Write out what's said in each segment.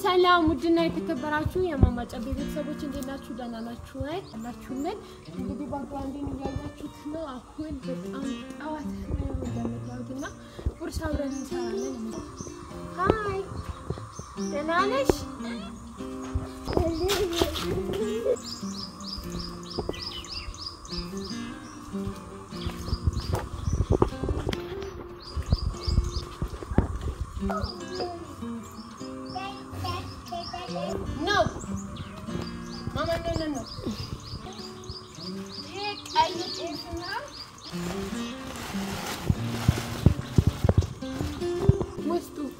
ሰላም ውድና የተከበራችሁ የማማ ጨቤ ቤተሰቦች እንዴት ናችሁ? ደህና ናችሁ ወይ? አላችሁልን? እንግዲህ ባክግራውንዲን እያያችሁት ነው። አሁን በጣም ጠዋት ነው እንደምታዩትና ቁርስ አብረን እንሰራለን። ሃይ ደህና ነሽ? No. Mama, no. Are you eating now? What's tu?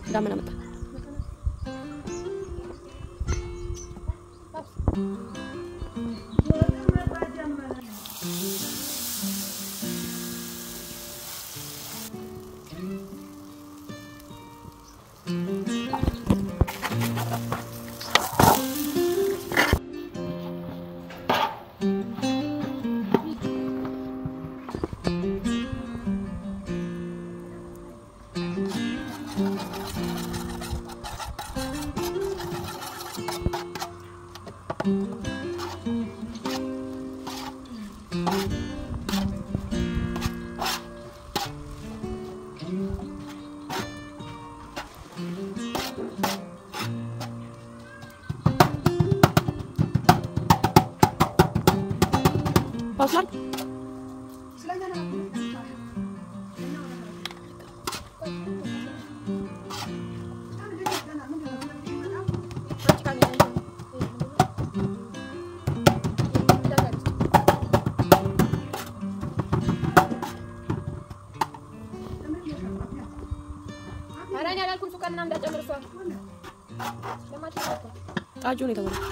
Dame la mata. Pausar. Aranya ada kun suka nanda jamur ጣጁ ነው የተባለው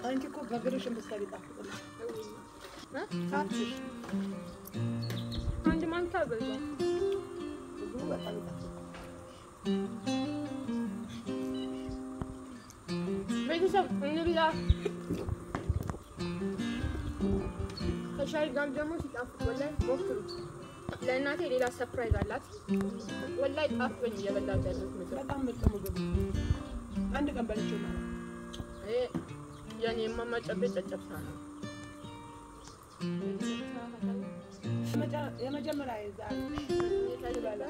አንቺ እኮ ጋግረሽን በሳቢ ጣፍጥልሽ ታጥሽ አንድ ማንካ በዛ ብዙ በጣም ይጣፍጥ ቤተሰብ እንብላ ከሻይ ጋር ደግሞ ሲጣፍጥ ወላሂ ሞክሩት ለእናቴ ሌላ ሰርፕራይዝ አላት ወላሂ ጣፍጦኝ እየበላሁት ያለሁት ምግብ በጣም ምርጥ ምግብ አንድ ቀን በልቼው ማለት ያኔ የማማ ጨቤ ጨጨብሳ ነው የመጀመሪያ የዛሬ ይባላ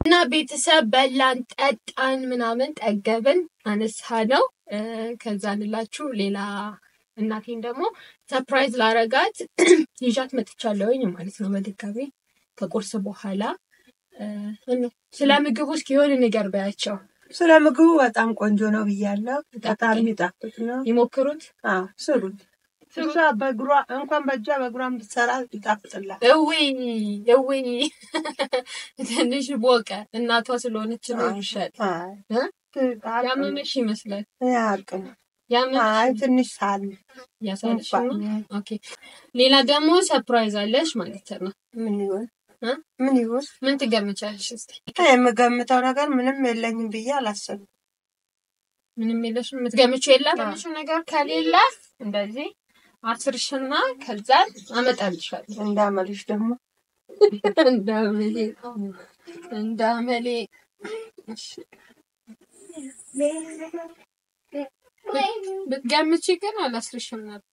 እና ቤተሰብ በላን ጠጣን ምናምን ጠገብን አነሳ ነው ከዛንላችሁ ሌላ እናቴን ደግሞ ሰርፕራይዝ ላረጋት ይዣት መጥቻለሁኝ ማለት ነው በድጋሚ ከቁርስ በኋላ ስለ ምግቡ እስኪ የሆነ ነገር ባያቸው ስለ ምግቡ በጣም ቆንጆ ነው ብያለሁ በጣም ይጣፍጥ ነው ይሞክሩት ስሩት እሷ በግሯ እንኳን በግሯም ብትሰራ ይጣፍጥላል እውይ ትንሽ ቦቀ እናቷ ስለሆነች ነው ይሻል ያመመሽ ይመስላል ያቅም ያመመሽ ትንሽ ሳል ያሳልሽ ነው ኦኬ ሌላ ደግሞ ሰርፕራይዝ አለሽ ማለት ነው ምን ይወስ ምን ትገምቻለሽ እስቲ የምገምተው ነገር ምንም የለኝም ብዬ አላሰብም ምንም የለሽም የምትገምጪው የለም ትንሽ ነገር ከሌላ እንደዚህ አስርሽና ከዛ አመጣልሻለሁ እንዳመልሽ ደግሞ እንዳመሌ እሺ ብትገምጪ ግን አላስርሽም ነበር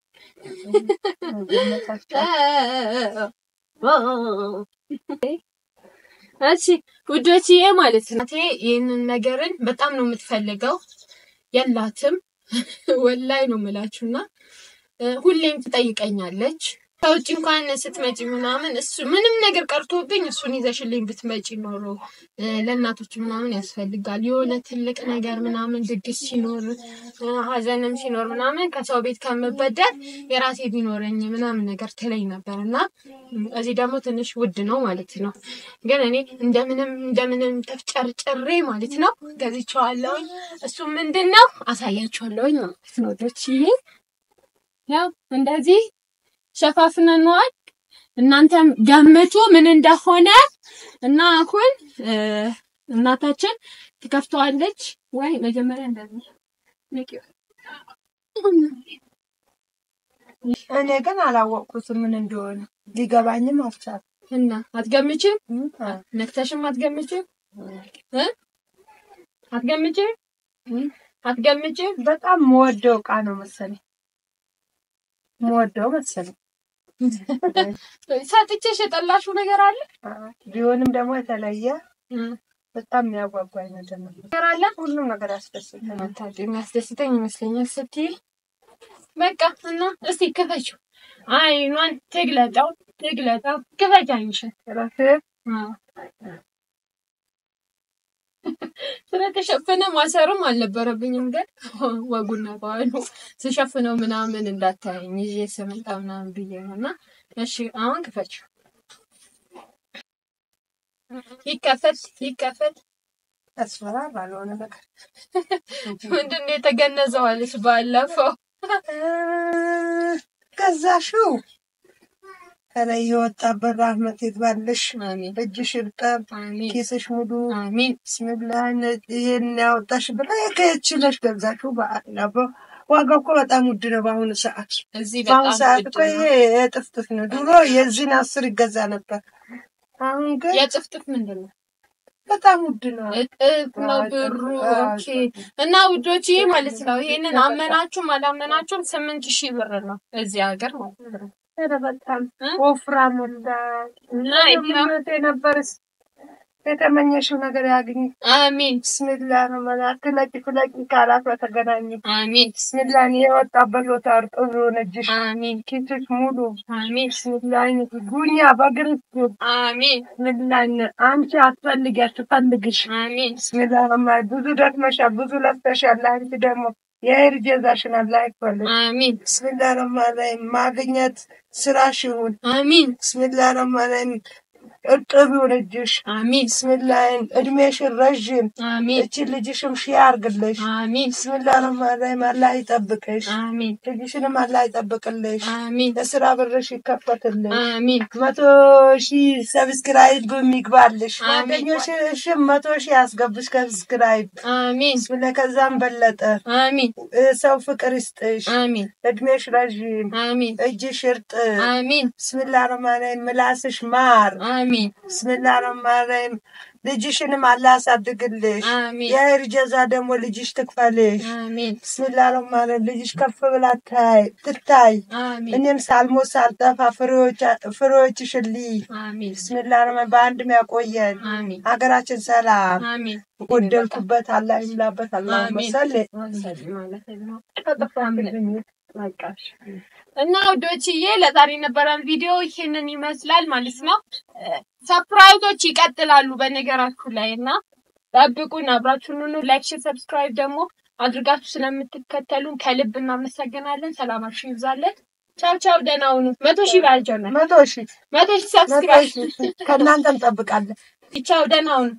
እሺ ውዶችዬ ማለት ነው ይሄንን ነገርን በጣም ነው የምትፈልገው የላትም ወላይ ነው የምላችሁና ሁሌም ትጠይቀኛለች ከውጭ እንኳን ስትመጪ ምናምን እሱ ምንም ነገር ቀርቶብኝ እሱን ይዘሽልኝ ብትመጪ ኖሮ ለእናቶች ምናምን ያስፈልጋል የሆነ ትልቅ ነገር ምናምን ድግስ ሲኖር ሀዘንም ሲኖር ምናምን ከሰው ቤት ከምበደር የራሴ ቢኖረኝ ምናምን ነገር ትለኝ ነበርና እዚህ ደግሞ ትንሽ ውድ ነው ማለት ነው ግን እኔ እንደምንም ተፍጨርጨሬ ማለት ነው ገዝቼዋለሁ እሱ ምንድነው አሳያችኋለሁ ማለት ነው ዶችዬ ያው እንደዚህ ሸፋፍነናል እናንተም ገምቱ ምን እንደሆነ እና አሁን እናታችን ትከፍተዋለች ወይ መጀመሪያ እንደዚህ ነቂው እኔ ግን አላወቅኩትም ምን እንደሆነ ሊገባኝም አልቻለም እና አትገምጪም ነክተሽም አትገምጪም አትገምጪም በጣም የምወደው ዕቃ ነው መሰለኝ መሰለኝ ሳትጨሽ የጠላሽው ነገር አለ ቢሆንም ደግሞ የተለየ በጣም የሚያጓጓኝ ነገር አለ ሁሉም ነገር ያስደስተኛል የሚያስደስተኝ ይመስለኛል ስትይ በቃ እና እስቲ ክፈችው አይኗን ትግለጣው ክፈች አይንሽ ራሴ ስለተሸፈነ ማሰርም አልነበረብኝም ግን ወጉና ባህሉ ስሸፍነው ምናምን እንዳታየኝ ይዤ ስመጣ ምናምን ብዬ ነውና እሺ አሁን ክፈችው ይከፈት አስፈራ ባልሆነ ነገር ምንድነው የተገነዘው አለሽ ባለፈው ከዛሽው ከላይ የወጣበት ራህመት ይባልሽ አሜን እጅሽ ይርጠብ አሜን ኪስሽ ሙሉ አሜን ብስሚላህ ይሄን ያወጣሽ ብላ የከችለሽ ገዛሽው በአላህ ዋጋው እኮ በጣም ውድ ነው በአሁኑ ሰዓት እዚህ በአሁኑ በጣም ሰዓት እኮ ይሄ የጥፍጥፍ ነው ድሮ የዚህን 10 ይገዛ ነበር አሁን ግን የጥፍጥፍ ምንድነው በጣም ውድ ነው እጥፍ ነው ብሩ ኦኬ እና ውዶቼ ማለት ነው ይሄንን አመናችሁም አላመናችሁም 8000 ብር ነው እዚህ ሀገር ማለት ነው በጣም ወፍራም እና ይሄ ነበርስ የተመኘሽው ነገር ያግኝ አሜን ብስሚላህ ነው ማለት ለቂ ካላት በተገናኘ አሜን ብስሚላህ የወጣበት ቦታ አርጥሩ ነጅሽ አሜን ኪትሽ ሙሉ አሜን ብስሚላህ ጉኛ በግርት አሜን ብስሚላህ አንቺ አትፈልጊያችሁ ፈልግሽ አሜን ብስሚላህ ማለት ብዙ ደክመሻል ብዙ ለፍተሻል አንቺ ደግሞ የሄር ጀዛሽን አላህ ይክፈልሽ አሜን ብስሚላህ ማለት ማግኘት ስራሽ ይሁን አሜን ብስሚላህ ማለት እርጥብ ይሁንልሽ አሜን ብስሚላህ እድሜሽ ረጅም አሜን እቺ ልጅሽም ሺህ ያርግልሽ አሜን ብስሚላህ አላህ ይጠብቅሽ አሜን ልጅሽንም አላህ ይጠብቅልሽ አሜን ለስራ ብርሽ ይከፈትልሽ አሜን 100,000 ሰብስክራይብ በሚግባልሽ አሜን ጓደኞችሽ 100,000 ያስገብሽ ሰብስክራይብ አሜን ብስሚላህ ከዛም በለጠ አሜን ሰው ፍቅር ይስጥሽ አሜን እድሜሽ ረጅም አሜን እጅሽ እርጥብ አሜን ብስሚላህ ምላስሽ ማር አሜን ብስሚላህ ረህማን ልጅሽንም አላህ ያሳድግልሽ አሜን የኸይር ጀዛ ደግሞ ልጅሽ ትክፈልሽ አሜን ብስሚላህ ረህማን ልጅሽ ከፍ ብላ ትታይ አሜን እኔም ሳልሞት ሳልጠፋ ፍሬዎችሽን ልይ አሜን ብስሚላህ ረህማን በአንድም ያቆየን አሜን ሀገራችን ሰላም አሜን ጎደልኩበት አላህ ይምላበት አላህ መሰለ ማለት ነው በቃሽ እና ወዶችዬ ለዛሬ ነበረን ቪዲዮ ይሄንን ይመስላል ማለት ነው ሰርፕራይዞች ይቀጥላሉ በነገራችሁ ላይና ጠብቁን አብራችሁን ሁኑ ላይክ ሼር ሰብስክራይብ ደግሞ አድርጋችሁ ስለምትከተሉን ከልብ እናመሰግናለን ሰላማችሁ ይብዛልን ቻው ቻው ደህና ሁኑ 100,000 ባልጀነ 100,000 ሰብስክራይብ ከእናንተም ጠብቃለን ቻው ደህና ሁኑ